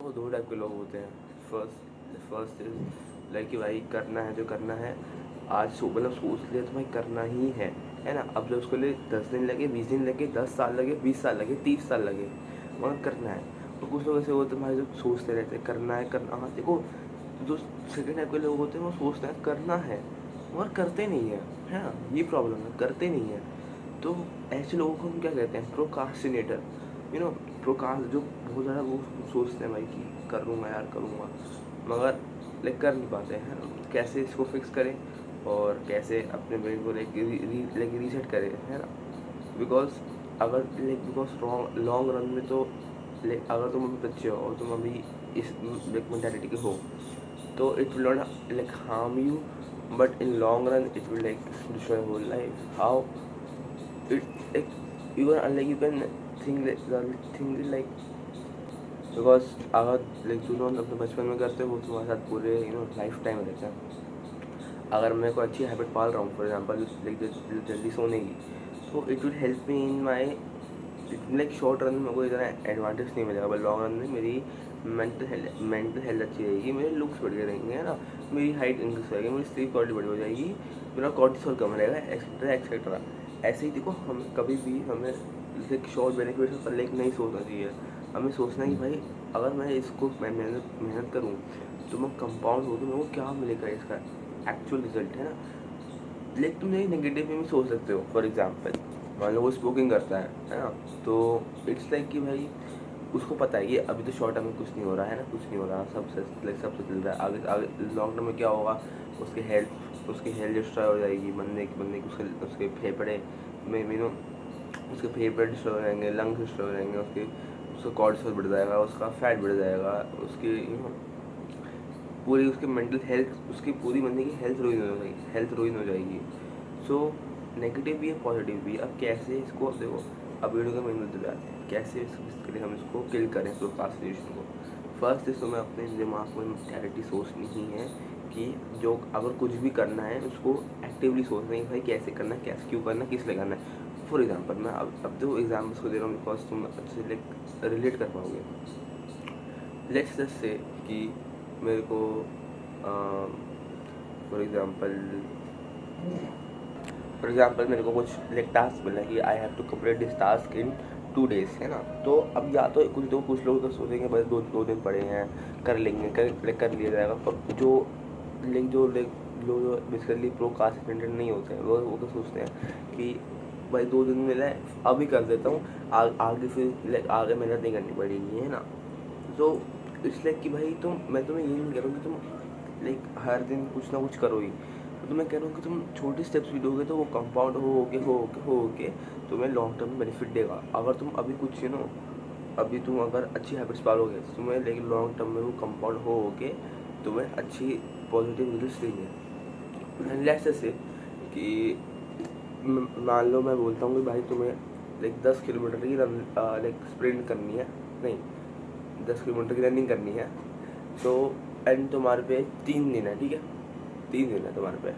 देखो दो टाइप के लोग होते हैं। फर्स्ट इज लाइक कि भाई करना है जो करना है, आज मतलब सोच लिया तो भाई करना ही है ना। अब जो उसके लिए 10 दिन लगे, 20 दिन लगे, 10 साल लगे, 20 साल लगे, 30 साल लगे, मगर करना है। और कुछ लोग ऐसे होते हैं भाई जो सोचते रहते हैं करना है करना। हाँ देखो, जो सेकंड टाइप के लोग होते हैं वो सोचते हैं करना है मगर करते नहीं है ना। ये प्रॉब्लम है, करते नहीं है। तो ऐसे लोगों को हम क्या कहते हैं, प्रोकास्टिनेटर। यू नो, प्रोकास्ट जो बहुत ज़्यादा वो सोचते हैं भाई कि करूँगा यार करूँगा, मगर लाइक कर नहीं पाते हैं ना। कैसे इसको फिक्स करें और कैसे अपने ब्रेन को लाइक रीसेट करें, है ना। बिकॉज अगर बिकॉज लॉन्ग रन में तो लाइक अगर तुम अभी बच्चे हो और तुम अभी इस लाइक मेंटालिटी के हो, तो it will not like harm you, but in long run it will like destroy whole life. How it like you can think like because अगर लाइक जो लोग अपने बचपन में करते हो वो तुम्हारे साथ पूरे लाइफ टाइम रहते हैं। अगर मैं कोई अच्छी हैबिट पाल रहा हूँ फॉर एग्जाम्पल लाइक जल्दी सोने की, तो it will help me in my like short run में कोई इतना एडवांटेज नहीं मिलेगा, बट लॉन्ग रन में मेरी मेंटल हेल्थ अच्छी रहेगी, मेरे लुक्स बढ़िया रहेंगे, है ना। मेरी हाइट इंक्रीज रहेगी, मेरी स्लीप क्वालिटी बढ़िया हो जाएगी, मेरा कॉर्टिसोल कम रहेगा, एक्सेट्रा एक्सेट्रा। ऐसे ही देखो, हम कभी भी हमें लाइक शॉर्ट बेनिफिट पर लाइक नहीं सोचना चाहिए। हमें सोचना है कि भाई अगर मैं इसको मेहनत करूँ तो मैं कंपाउंड हो तो मेरे को क्या मिलेगा, इसका एक्चुअल रिजल्ट, है ना। लाइक तुम ये नेगेटिव में भी सोच सकते हो। फॉर एग्जाम्पल मान लो वो स्मोकिंग करता है ना, तो इट्स लाइक कि भाई उसको पता है कि अभी तो शॉर्ट टर्म में कुछ नहीं हो रहा है ना, कुछ नहीं हो रहा, सब सब चल रहा है। आगे आगे लॉन्ग टर्म में क्या होगा, उसकी हेल्थ डिस्ट्रॉय हो जाएगी, बनने की उसके फेफड़े में उसके फेफड़े डिस्ट्रॉय हो जाएंगे, लंग्स डिस्ट्रॉय हो जाएंगे, उसका कॉर्टिसोल बढ़ जाएगा, उसका फैट बढ़ जाएगा, उसकी पूरी उसकी मेंटल हेल्थ, उसकी पूरी बनने की हेल्थ रुइन हो जाएगी। सो नेगेटिव भी है पॉजिटिव भी है। अब कैसे इसको, अब देखो, अब वीडियो का मेन मुद्दे पे आते हैं, कैसे इसके लिए हम इसको किल करें प्रोक्रास्टिनेशन को। फर्स्ट इस तुम्हें अपने दिमाग में क्लैरिटी सोचनी ही है कि जो अगर कुछ भी करना है उसको एक्टिवली सोचना है भाई कैसे करना है, कैसे क्यों करना है, किस लिए करना है। फॉर एग्जाम्पल मैं अब तो एग्जाम्पल्स को दे रहा हूँ बिकॉज तुम अच्छे से लाइक रिलेट कर पाओगे। लेट्स जस्ट से कि मेरे को फॉर एग्जाम्पल मेरे को कुछ लाइक टास्क मिला कि I have to complete this task in 2 days, है ना। तो अब या तो कुछ लोग तो सोचेंगे बस दो दिन पड़े हैं, कर लेंगे, कर लिया जाएगा। पर जो बेसिकली प्रोकास्टिनेटेड नहीं होते हैं वो तो सोचते हैं कि भाई 2 दिन मिला है अभी कर देता हूँ, आगे फिर लाइक आगे मेहनत नहीं करनी पड़ेगी, है ना। तो इट्स लाइक कि भाई मैं तुम्हें ये नहीं कह रहा हूँ कि तुम लाइक हर दिन कुछ ना कुछ करो ही। तो मैं कह रहा हूँ कि तुम छोटे स्टेप्स भी दोगे तो वो कंपाउंड हो के तुम्हें लॉन्ग टर्म में बेनिफिट देगा। अगर तुम अभी कुछ अभी तुम अगर अच्छी हैबिट्स पालोगे तो तुम्हें लेकिन लॉन्ग टर्म में वो कंपाउंड हो के तुम्हें अच्छी पॉजिटिव रिजल्ट्स देंगे। लेट्स से कि मान लो मैं बोलता हूँ कि भाई तुम्हें लाइक 10 किलोमीटर की रन लाइक स्प्रिंट करनी है, नहीं 10 किलोमीटर की रनिंग करनी है। सो एंड तुम्हारे पे 3 दिन है, ठीक है, 3 दिन है तुम्हारे पे।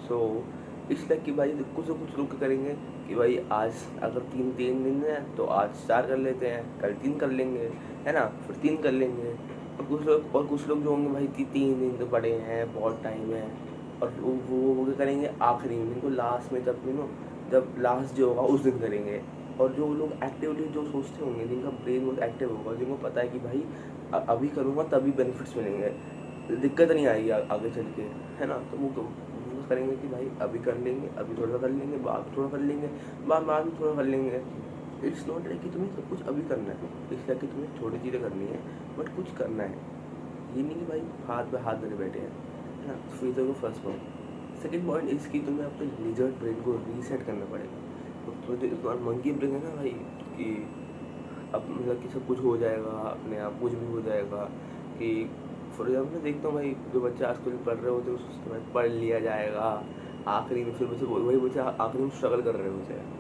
सो इसलिए कि भाई कुछ लोग करेंगे कि भाई आज अगर तीन दिन है तो आज 4 कर लेते हैं, कल 3 कर लेंगे, है ना, फिर 3 कर लेंगे। और कुछ लोग जो होंगे भाई 3 दिन तो बड़े हैं, बहुत टाइम है, और वो क्या करेंगे आखिरी दिन को, लास्ट में जब लास्ट जो होगा उस दिन करेंगे। और जो लोग एक्टिवली जो सोचते होंगे, जिनका ब्रेन बहुत एक्टिव होगा, जिनको पता है कि भाई अभी करूँगा तभी बेनिफिट्स मिलेंगे, दिक्कत नहीं आएगी आगे चल के, है ना। तो वो करेंगे कि भाई अभी कर लेंगे, अभी थोड़ा कर लेंगे, बाद थोड़ा कर लेंगे, बाद में थोड़ा कर लेंगे। इट्स नॉट लाइक कि तुम्हें सब कुछ अभी करना है, इसलिए कि तुम्हें छोटी चीज़ें करनी है बट कुछ करना है। ये नहीं कि भाई हाथ पे हाथ धरे बैठे हैं, है ना। फिर तो फर्स्ट पॉइंट। सेकेंड पॉइंट इसकी तुम्हें अपने लिजर्ड ब्रेन को रीसेट करना पड़ेगा। तो जो एक बार मंकी ब्रेन है ना भाई, कि अब मतलब कि सब कुछ हो जाएगा अपने आप, कुछ भी हो जाएगा। कि फॉर एग्जाम्पल मैं देखता हूँ भाई जो बच्चे आजकल पढ़ रहे होते हैं उसके बाद पढ़ लिया जाएगा, आखिरी में फिर बच्चे वही बच्चे आखिरी में स्ट्रगल कर रहे होते हैं।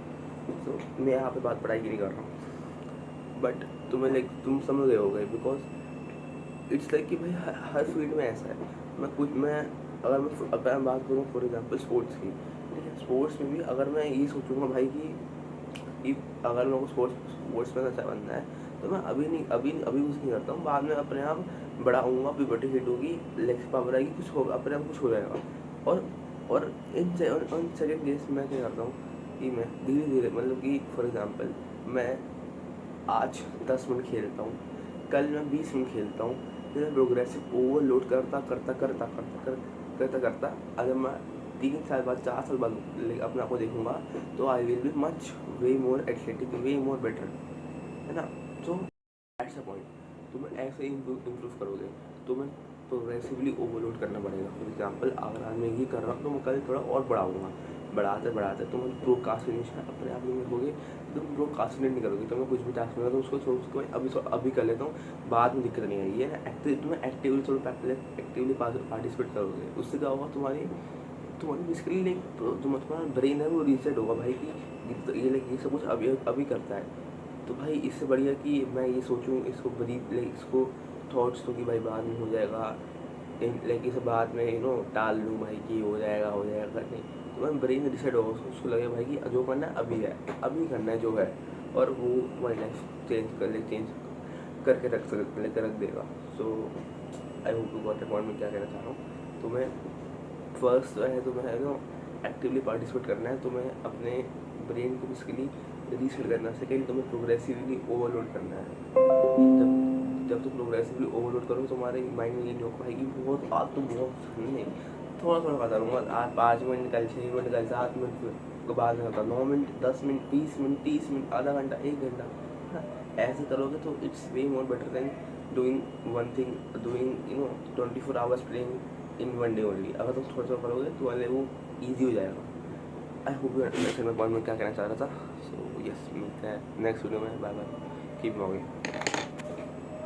तो मैं यहाँ पे बात पढ़ाई की नहीं कर रहा हूँ, बट तुम्हें लाइक तुम समझ गए हो गए, बिकॉज इट्स लाइक कि भाई हर फील्ड में ऐसा है। मैं अगर मैं बात करूँ फॉर एग्जाम्पल स्पोर्ट्स की, ठीक है, स्पोर्ट्स में भी अगर मैं ये सोचूंगा भाई कि अगर मेरे को स्पोर्ट्स में अच्छा बनना है तो मैं अभी कुछ नहीं करता हूँ, बाद में अपने आप बड़ा होऊंगा, प्यूबर्टी हिट होगी, लेग्स पावर आएगी, कुछ होगा, अपने आप कुछ हो जाएगा। और इन सेकंड केस मैं क्या करता हूँ कि मैं धीरे धीरे, मतलब कि फॉर एग्जांपल मैं आज 10 मिनट खेलता हूँ, कल मैं 20 मिनट खेलता हूँ, फिर मैं प्रोग्रेसिव ओवरलोड करता अगर मैं 3 साल बाद 4 साल बाद अपने आप को देखूंगा तो I will be much way more athletic, way more better, है ना। तो दैट्स अ पॉइंट, तुम्हें ऐसे ही इम्प्रूव करोगे, तुम्हें प्रोग्रेसिवली ओवरलोड करना पड़ेगा। फॉर एग्जाम्पल अगर आज मैं ये कर रहा हूँ तो मैं कल थोड़ा और बढ़ाऊँगा, बढ़ाते तुम प्रोकास्टिनेशन अपने आप में रखोगे, तुम प्रोकास्टिनेट नहीं करोगे। तुम्हें कुछ भी टास्क मिलेगा तो उसको सोच के अभी कर लेता हूँ, बाद में दिक्कत नहीं आएगी, है ना। तुम्हें एक्टिवली थोड़ा एक्टिवली पार्टिसिपेट करोगे, उससे क्या होगा, तुम्हारी बेसिकली लाइक तुम्हारा ब्रेन है वो रीसेट होगा भाई कि ये सब कुछ अभी करता है। तो भाई इससे बढ़िया कि मैं ये सोचूं, इसको ब्रीफ लाइक इसको थॉट्स तो कि भाई बाद में हो जाएगा, लाइक इसे बाद में टाल लूँ भाई कि हो जाएगा नहीं। तो मैं ब्रेन रिसेट होगा, उसको लगे भाई कि जो करना है अभी है, अभी करना है जो है, और वो तुम्हारी लाइफ चेंज करके रख देगा। So I hope to got a point में क्या कहना चाह रहा हूँ। तो मैं फर्स्ट है तो मैं एक्टिवली पार्टिसिपेट करना है, तो मैं अपने ब्रेन को बेसिकली रीसेट करना है। सेकेंड, तुम्हें प्रोग्रेसिवली ओवरलोड करना है। जब तुम प्रोग्रेसिवली ओवरलोड करोगे तुम्हारे माइंड में ये नहीं हो पाएगी बहुत आज तो बहुत नहीं, थोड़ा थोड़ा बता दूँगा, आज 5 मिनट निकल, 6 मिनट निकल, 7 मिनट के बाद में होता 9 मिनट, 10 मिनट, 20 मिनट, 30 मिनट, आधा घंटा, 1 घंटा, है ना। ऐसे करोगे तो it's way more better than doing one thing, doing 24 hours playing in one day only. अगर तुम थोड़ा थोड़ा करोगे तो वाले वो ईजी हो जाएगा। I hope you understand my point में क्या कहना चाह रहा था। सो यस, मिलते हैं नेक्स्ट वीडियो में, बाय बाय, कीप मूविंग।